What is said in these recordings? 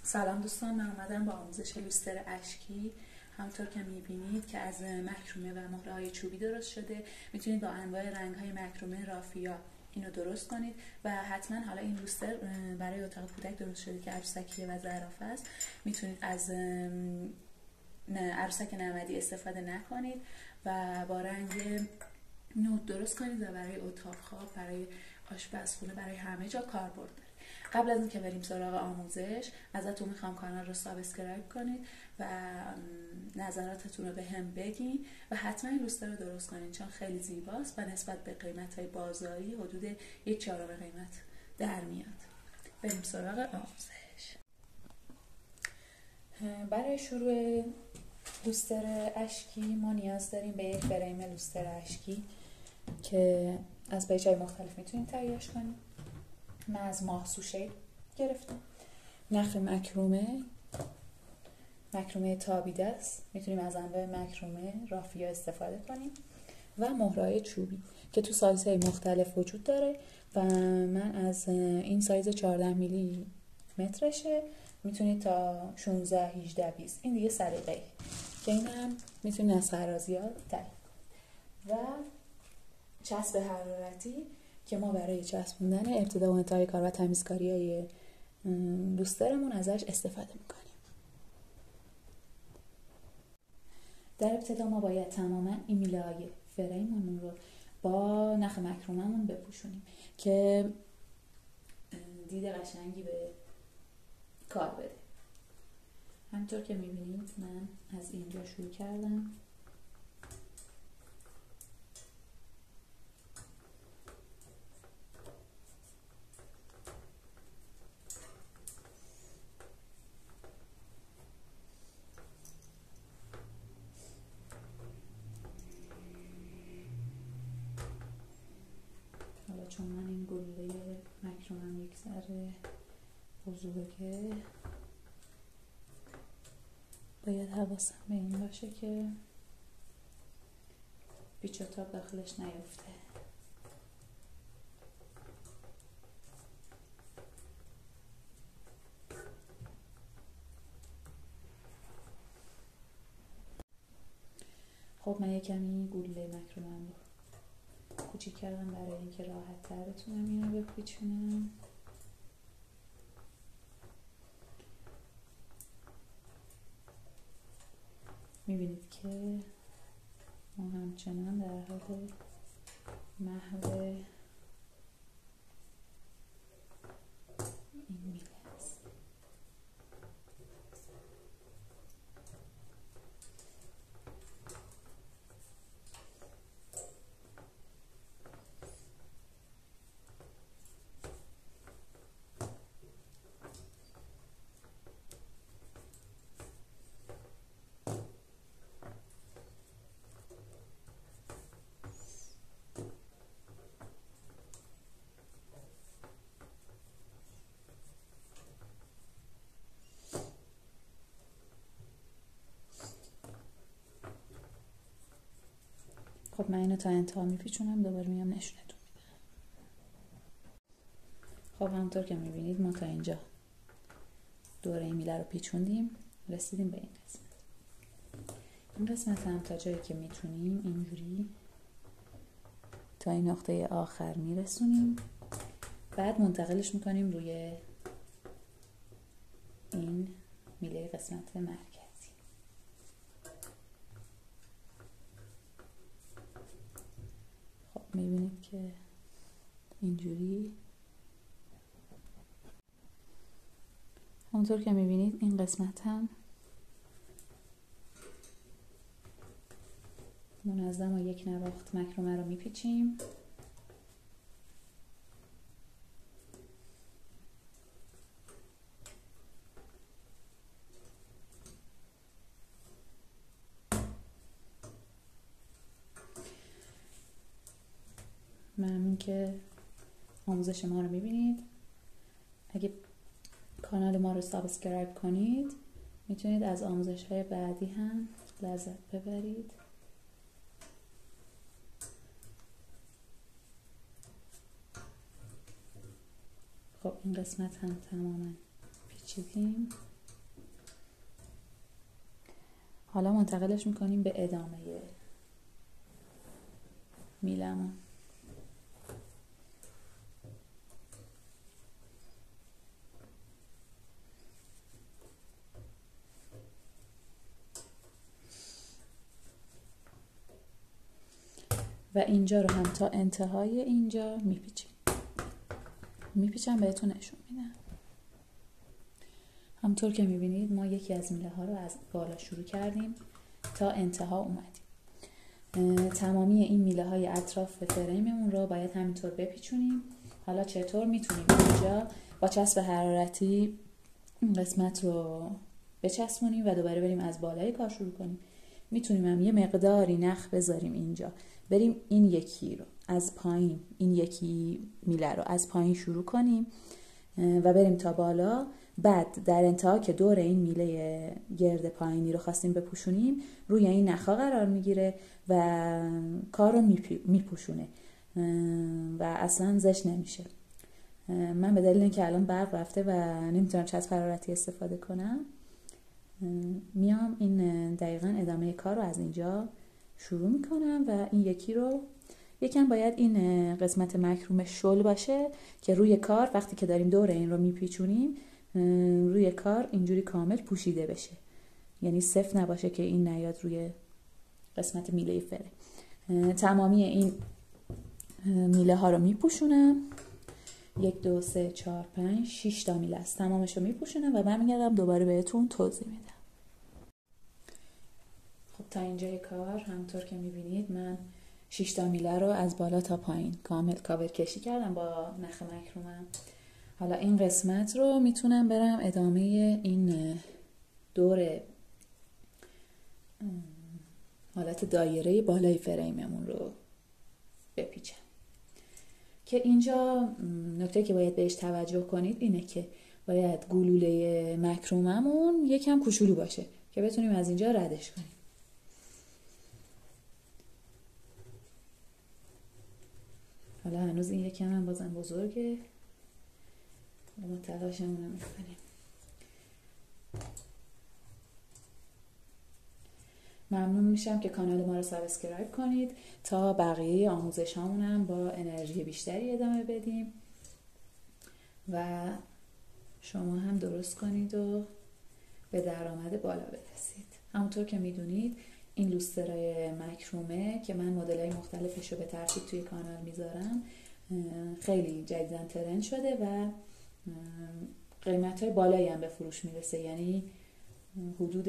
سلام دوستان، من اومدم با آموزش لوستر اشکی. همونطور که میبینید که از مکرومه و مهره های چوبی درست شده. میتونید با انواع رنگ های مکرومه رافیا اینو درست کنید و حتما حالا این لوستر برای اتاق کودک درست شده که عروسکیه و زرافه است. میتونید از عروسک نمدی استفاده نکنید و با رنگ نود درست کنید و برای اتاق خواب، برای آشپزخونه، برای همه جا کاربرد داره. قبل از اینکه بریم سراغ آموزش ازتون میخوام کانال رو سابسکرایب کنید و نظراتتون رو به هم بگین و حتما این لوستر رو درست کنید چون خیلی زیباست و نسبت به قیمت‌های بازاری حدود 1/4 قیمت در میاد. بریم سراغ آموزش. برای شروع لوستر اشکی ما نیاز داریم به یک فریم لوستر اشکی که از پیچ‌های مختلف میتونید تهیه‌اش کنید. من از ماهسو شیپ گرفتم. نخ مکرومه تابیده است. میتونیم از انواع مکرومه رافیا استفاده کنیم و مهره‌های چوبی که تو سایزهای مختلف وجود داره و من از این سایز 14 میلی مترشه. میتونید تا 16 18 20 این دیگه سلیقه‌ای که اینم میتونید از خرازیات تهیه کنید. و چسب حرارتی که ما برای چسبوندن ابتدا و انتهای کار و تمیزکاری های لوسترمون ازش استفاده میکنیم. در ابتدا ما باید تماما این میله های فریممون رو با نخ مکروممون بپوشونیم که دید قشنگی به کار بده. همطور که میبینید من از اینجا شروع کردم. حالا چون من این گلوله مکرومم یک ذره بزرگه باید حواسم به این باشه که پیچ و تاب داخلش نیفته. خب من کمی گلوله مکرومم رو کوچیک کردم برای اینکه راحت تر بتونم اینو بپیچونم. میبینید که ما همچنان در حال محو این میله است. خب من اینو تا انتها میپیچونم، دوباره میام نشونتون میدم. خب همونطور که میبینید ما تا اینجا دوره این میله رو پیچوندیم، رسیدیم به این قسمت. این قسمت هم تا جایی که میتونیم اینجوری تا این نقطه آخر میرسونیم، بعد منتقلش میکنیم روی این میله قسمت مرکزی. میبینید که اینجوری همونطور که میبینید این قسمت هم منظم و یک نواخت مکرومه رو میپیچیم. ممنون که آموزش ما رو میبینید. اگه کانال ما رو سابسکرایب کنید میتونید از آموزش های بعدی هم لذت ببرید. خب این قسمت هم تماما پیچیدیم. حالا منتقلش میکنیم به ادامه میلمون. و اینجا رو هم تا انتهای اینجا میپیچم بهتون نشون میدم. همونطور که میبینید ما یکی از میله ها رو از بالا شروع کردیم تا انتها اومدیم. تمامی این میله های اطراف فریممون رو باید همینطور بپیچونیم. حالا چطور میتونیم اینجا با چسب حرارتی این قسمت رو بچسبونیم و دوباره بریم از بالای کار شروع کنیم. میتونیم هم یه مقداری نخ بذاریم اینجا، بریم این یکی رو از پایین، این یکی میله رو از پایین شروع کنیم و بریم تا بالا. بعد در انتها که دور این میله گرد پایینی رو خواستیم بپوشونیم روی این نخا قرار میگیره و کار رو میپوشونه و اصلا زشت نمیشه. من به دلیل اینکه الان برق رفته و نمیتونم چسب حرارتی استفاده کنم میام این دقیقاً ادامه کار رو از اینجا شروع میکنم و این یکی رو یکم باید این قسمت مکروم شل باشه که روی کار وقتی که داریم دور این رو میپیچونیم روی کار اینجوری کامل پوشیده بشه، یعنی صفر نباشه که این نیاد روی قسمت میله فره. تمامی این میله ها رو میپوشونم. 1 2 3 4 5 6 تا میله است، تمامش رو میپوشونم و برمیگردم دوباره بهتون توضیح میدم. خب تا اینجای کار همونطور که میبینید من 6 تا میله رو از بالا تا پایین کامل کاور کشی کردم با نخ مکرومم. حالا این قسمت رو میتونم برم ادامه این دور حالت دایره بالای فریممون رو بپیچم که اینجا نکته که باید بهش توجه کنید اینه که باید گلوله مکروممون یکم کوچولو باشه که بتونیم از اینجا ردش کنیم. حالا هنوز این یکم هم بازم بزرگه، ما تلاشمون رو میکنیم. ممنون میشم که کانال ما رو سابسکرایب کنید تا بقیه آموزش هامونم با انرژی بیشتری ادامه بدیم و شما هم درست کنید و به درآمد بالا برسید. همونطور که میدونید این لوسترای مکرومه که من مدل‌های مختلفش رو به ترتیب توی کانال میذارم خیلی جدیداً ترند شده و قیمت‌های بالایی هم به فروش میرسه، یعنی حدود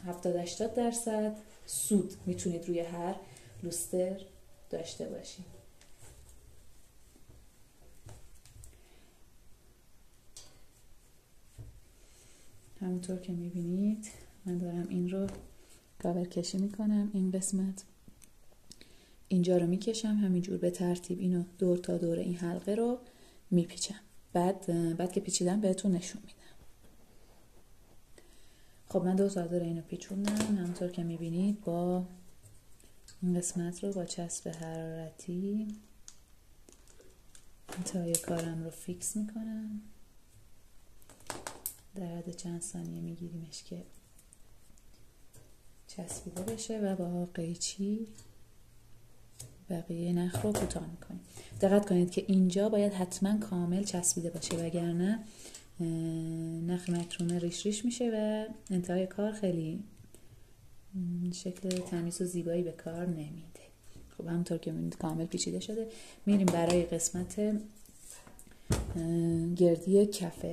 70-80% سود میتونید روی هر لوستر داشته باشید. همونطور که میبینید من دارم این رو کاور کشی میکنم. این قسمت اینجا رو میکشم همینجور به ترتیب اینو دور تا دور این حلقه رو میپیچم. بعد که پیچیدم بهتون نشون میدم. خب من 2 تا دور اینو پیچوندم. همونطور که میبینید با این قسمت رو با چسب حرارتی انتهای کارم رو فیکس میکنم. در حد چند ثانیه میگیریمش که چسبیده بشه و با قیچی بقیه نخ رو کوتاه میکنیم. دقت کنید که اینجا باید حتما کامل چسبیده باشه وگرنه نخ مکرومه ریش ریش میشه و انتهای کار خیلی شکل تمیز و زیبایی به کار نمیده. خب همونطور که میبینید کامل پیچیده شده. میریم برای قسمت گردی کف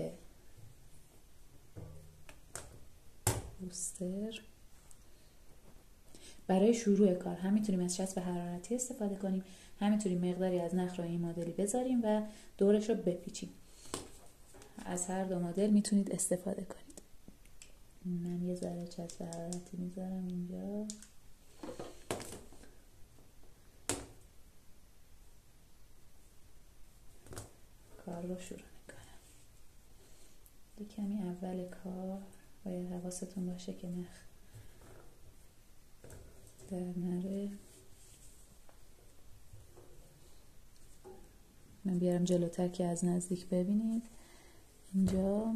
لوستر. برای شروع کار هم میتونیم از چسب حرارتی استفاده کنیم، هم میتونیم مقداری از نخ رو این مدلی بذاریم و دورش رو بپیچیم. از هر دو مدل میتونید استفاده کنید. من یه ذره چسب حرارتی میذارم اینجا. کار رو شروع میکنم. یه کمی اول کار باید حواستون باشه که نخ در نره. من بیارم جلوتر که از نزدیک ببینید. اینجا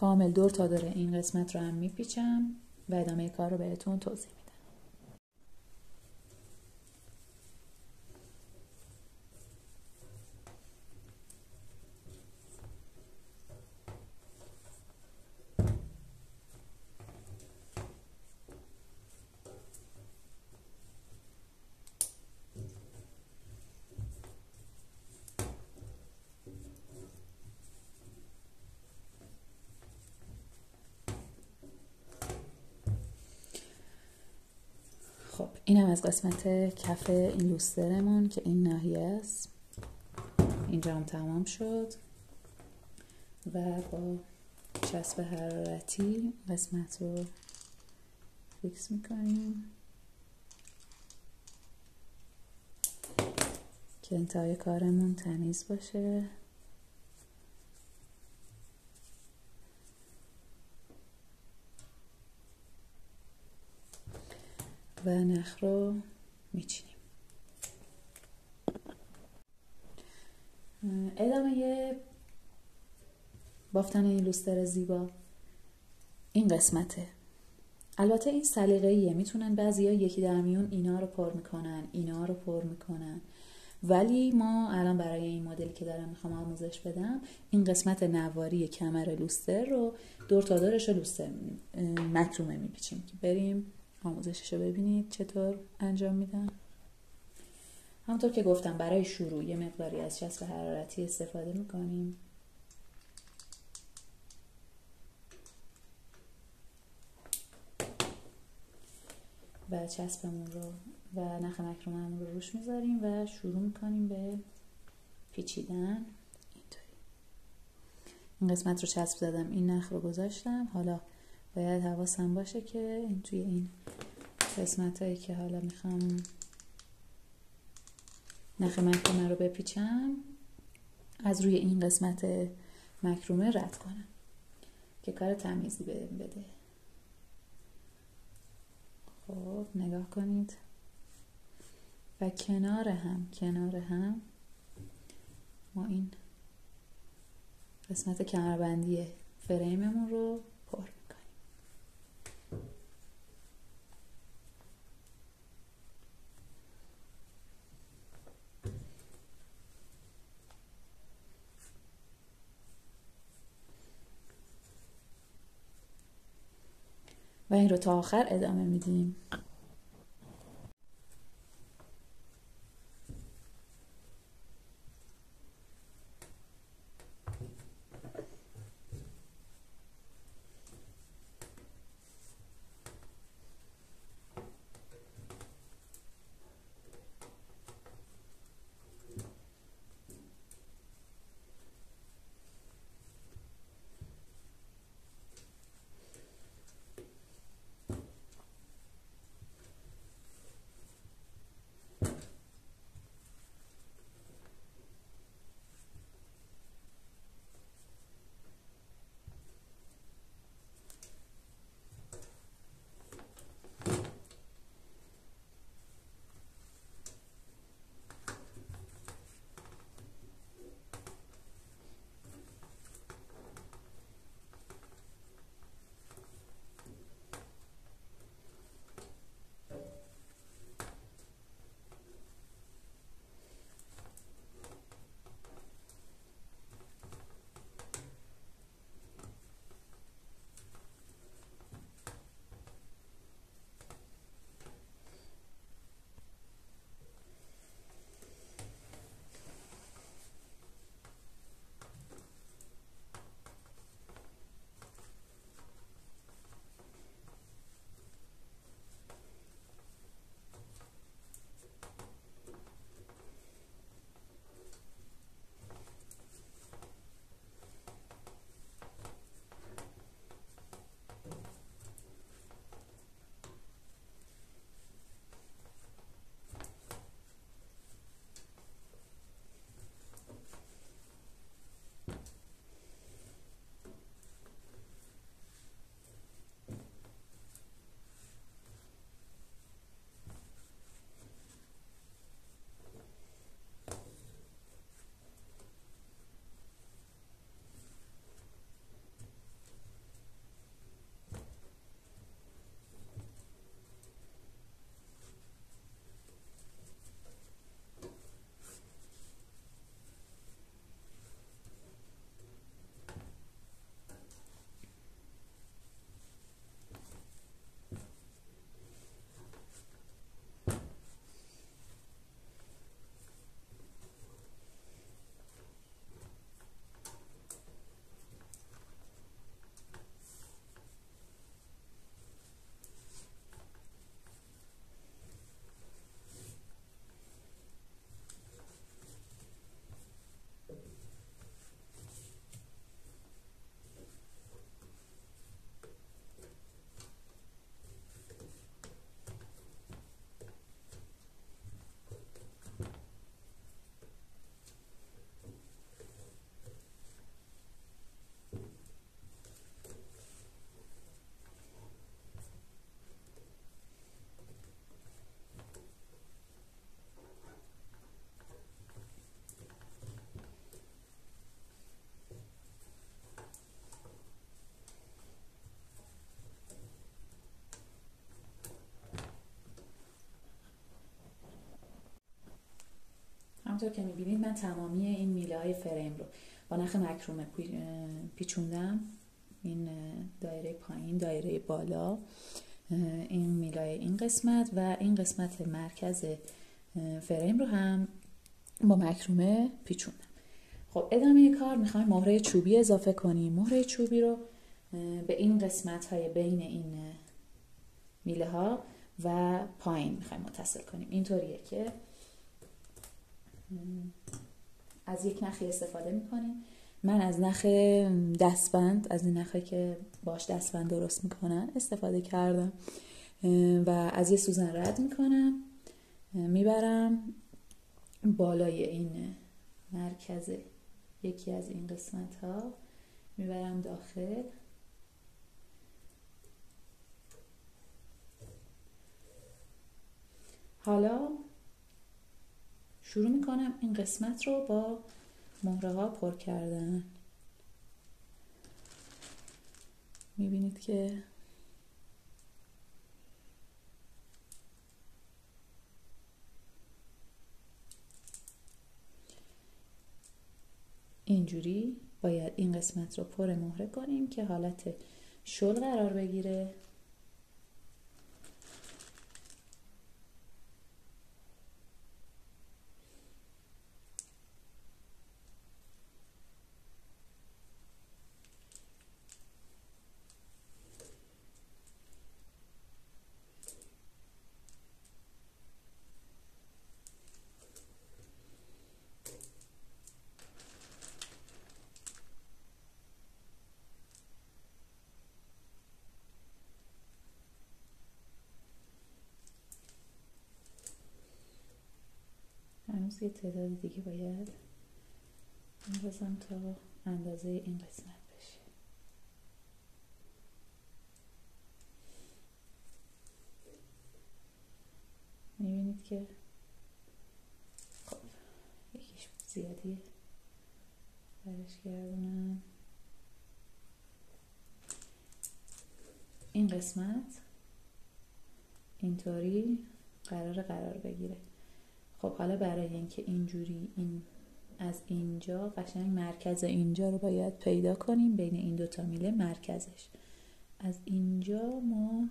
کامل دور تا دور این قسمت رو هم میپیچم و ادامه کار رو بهتون توضیح میدم. خب اینم از قسمت کف این لوسترمون که این ناحیه است. اینجا هم تمام شد و با چسب حرارتی قسمت رو فیکس میکنیم که انتهای کارمون تمیز باشه. و نخ رو میچینیم. ادامه بافتن این لوستر زیبا این قسمته. البته این سلیقه‌ایه، میتونن بعضیا یکی در میون اینا رو پر میکنن، اینا رو پر میکنن، ولی ما الان برای این مدلی که دارم میخوام آموزش بدم این قسمت نواری کمر لوستر رو دور تا دورش لوستر مکرومه میپیچیم که بریم آموزشش رو ببینید چطور انجام میدم. همونطور که گفتم برای شروع یه مقداری از چسب حرارتی استفاده میکنیم و چسبمون رو و نخ مکروممون رو روش میذاریم و شروع میکنیم به پیچیدن. اینطوری این قسمت رو چسب زدم، این نخ رو گذاشتم. حالا باید حواسم باشه که این توی این قسمت هایی که حالا میخوام نخ مکرومه رو بپیچم از روی این قسمت مکرومه رد کنم که کار تمیزی بده. خب نگاه کنید و کنار هم ما این قسمت کمربندی فریممون رو پر میکنیم. و این رو تا آخر ادامه میدیم. همونطور که میبینید من تمامی این میله های فریم رو با نخ مکرومه پیچوندم. این دایره پایین، دایره بالا، این میلای این قسمت و این قسمت مرکز فریم رو هم با مکرومه پیچوندم. خب ادامه کار میخوایم مهره چوبی اضافه کنیم. مهره چوبی رو به این قسمت های بین این میله ها و پایین میخوایم متصل کنیم. اینطوریه که از یک نخی استفاده میکنیم. من از نخ دستبند، از این نخی که باش دستبند درست میکنن استفاده کردم و از یه سوزن رد میکنم، میبرم بالای این مرکز یکی از این قسمت ها، میبرم داخل. حالا شروع میکنم این قسمت رو با مهره ها پر کردن. میبینید که اینجوری باید این قسمت رو پر مهره کنیم که حالت شل قرار بگیره. هنوز یه تعداد دیگه باید بندازم تا اندازه این قسمت بشه. میبینید که خب یکیش زیادیه، برش گردونم. این قسمت اینطوری قرار بگیره. خب حالا برای اینکه اینجوری این از اینجا قشنگ مرکز اینجا رو باید پیدا کنیم، بین این دوتا میله مرکزش. از اینجا ما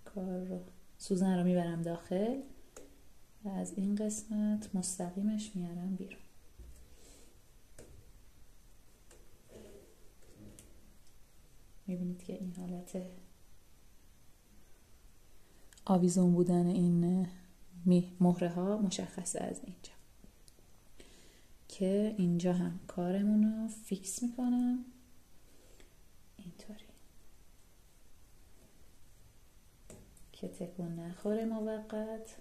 کار رو سوزن رو میبرم داخل و از این قسمت مستقیمش میارم بیرون. میبینید که این حالت آویزون بودن این مهره ها مشخصه از اینجا، که اینجا هم کارمون رو فیکس میکنم اینطوری که تکون نخوره موقت.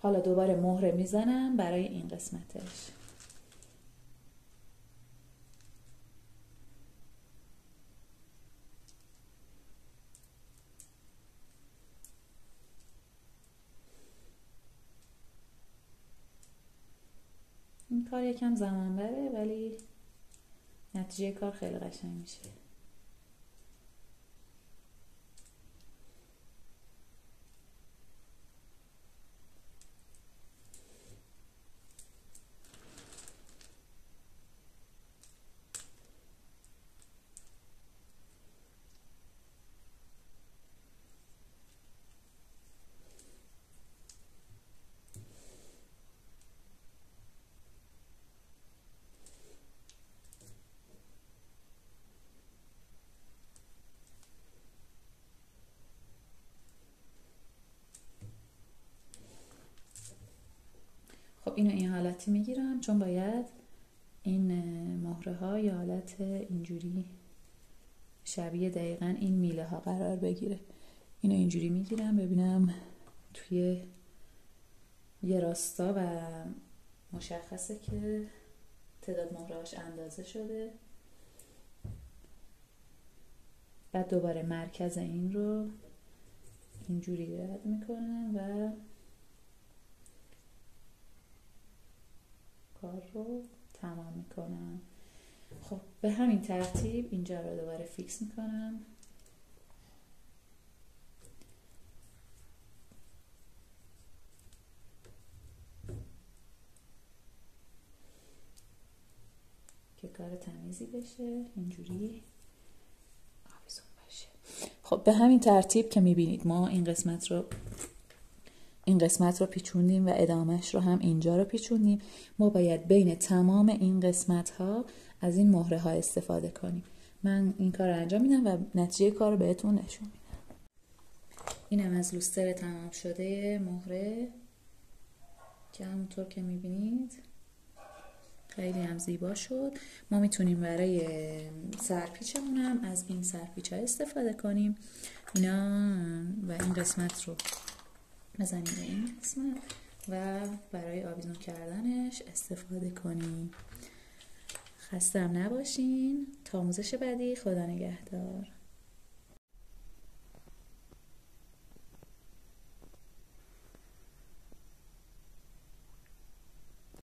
حالا دوباره مهره میزنم برای این قسمتش. این کار یکم زمان بره ولی نتیجه کار خیلی قشنگ میشه. خب اینو این حالتی میگیرم چون باید این مهره ها یا حالت اینجوری شبیه دقیقاً این میله ها قرار بگیره. اینو اینجوری میگیرم ببینم توی یه راستا و مشخصه که تعداد مهرهاش اندازه شده. بعد دوباره مرکز این رو اینجوری رد میکنم و کار رو تمام میکنم. خب به همین ترتیب اینجا رو دوباره فیکس میکنم. که کار تمیزی بشه، اینجوری آویزون باشه. خب به همین ترتیب که میبینید ما این قسمت رو پیچوندیم و ادامهش رو هم اینجا رو پیچوندیم. ما باید بین تمام این قسمت ها از این مهره ها استفاده کنیم. من این کار رو انجام میدم و نتیجه کار رو بهتون نشون میدم. اینم از لوستر تمام شده مهره که همونطور که میبینید خیلی هم زیبا شد. ما میتونیم برای سرپیچمون هم از این سرپیچ ها استفاده کنیم. اینا و این قسمت رو بزنیم به این قسمت و برای آویزون کردنش استفاده کنیم. خسته هم نباشین. تا آموزش بعدی، خدا نگهدار.